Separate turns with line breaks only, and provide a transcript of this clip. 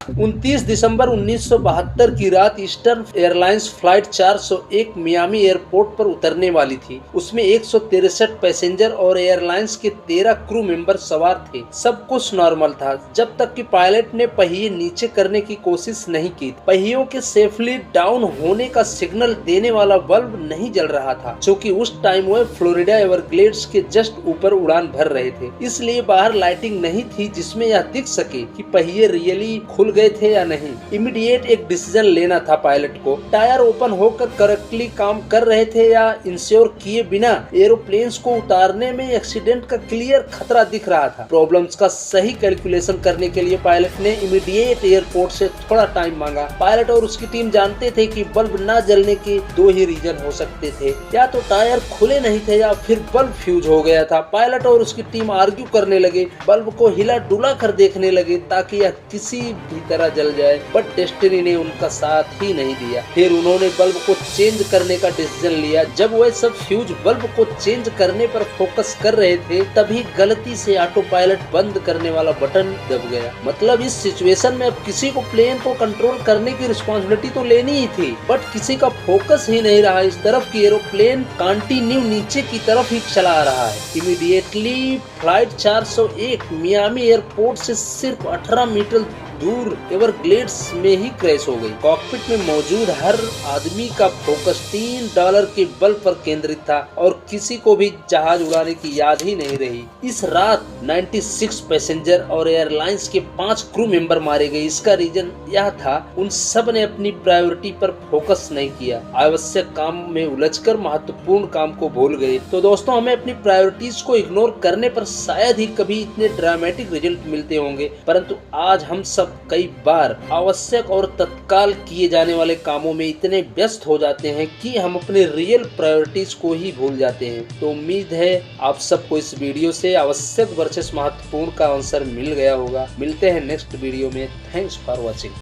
29 दिसंबर 1972 की रात eastern airlines flight 401 Miami airport पर उतरने वाली थी। उसमें 163 पैसेंजर और एयरलाइंस के 13 क्रू मेंबर सवार थे। सब कुछ नॉर्मल था जब तक कि पायलट ने पहिए नीचे करने की कोशिश नहीं की। पहियों के सेफली डाउन होने का सिग्नल देने वाला बल्ब नहीं जल रहा था, क्योंकि उस टाइम वह फ्लोरिडा एवरग्लेड्स के जस्ट ऊपर उड़ान भर रहे थे। इसलिए बाहर लाइटिंग नहीं थी जिसमें यह दिख सके कि पहिए रियली खुल गए थे या नहीं। इमीडिएट एक डिसीजन लेना था पायलट को। टायर ओपन होकर करेक्टली काम कर रहे थे या इंश्योर किए बिना एरोप्लेन्स को उतारने में एक्सीडेंट का क्लियर खतरा दिख रहा था। प्रॉब्लम्स का सही कैलकुलेशन करने के लिए पायलट ने इमीडिएट एयरपोर्ट से थोड़ा टाइम मांगा। पायलट और उसकी टीम जानते थे कि बल्ब न जलने के दो ही रीजन हो सकते थे, या तो टायर खुले नहीं थे या फिर बल्ब फ्यूज हो गया था। पायलट और उसकी टीम आर्ग्यू करने लगे, बल्ब को हिला डुला कर देखने लगे ताकि यह किसी भी तरह जल जाए, बट डेस्टिनी ने उनका साथ ही नहीं दिया। फिर उन्होंने बल्ब को चेंज करने का डिसीजन लिया। जब वह सब फ्यूज बल्ब को चेंज करने पर फोकस कर रहे थे, तभी गलती से ऑटो पायलट बंद करने वाला बटन दब गया। मतलब इस सिचुएशन में अब किसी को प्लेन को कंट्रोल करने की रिस्पॉन्सिबिलिटी तो लेनी ही थी, बट किसी का फोकस ही नहीं रहा इस तरफ कि एरोप्लेन कंटिन्यू नीचे की तरफ ही चला रहा है। इमीडिएटली फ्लाइट 401 मियामी एयरपोर्ट से सिर्फ 18 मीटर दूर एवरग्लेड्स में ही क्रैश हो गई। कॉकपिट में मौजूद हर आदमी का फोकस $3 के बल्ब पर केंद्रित था और किसी को भी जहाज उड़ाने की याद ही नहीं रही। इस रात 96 पैसेंजर और एयरलाइंस के 5 क्रू मेंबर मारे गए। इसका रीजन यह था, उन सब ने अपनी प्रायोरिटी पर फोकस नहीं किया। आवश्यक काम में उलझकर महत्वपूर्ण काम को भूल गए। तो दोस्तों, हमें अपनी प्रायोरिटीज को इग्नोर करने पर शायद ही कभी इतने ड्रामेटिक रिजल्ट मिलते होंगे, परंतु आज हम सब कई बार आवश्यक और तत्काल किए जाने वाले कामों में इतने व्यस्त हो जाते हैं कि हम अपने रियल प्रायोरिटीज को ही भूल जाते हैं। तो उम्मीद है आप सबको इस वीडियो से आवश्यक वर्सेस महत्वपूर्ण का आंसर मिल गया होगा। मिलते हैं नेक्स्ट वीडियो में। Thanks for watching.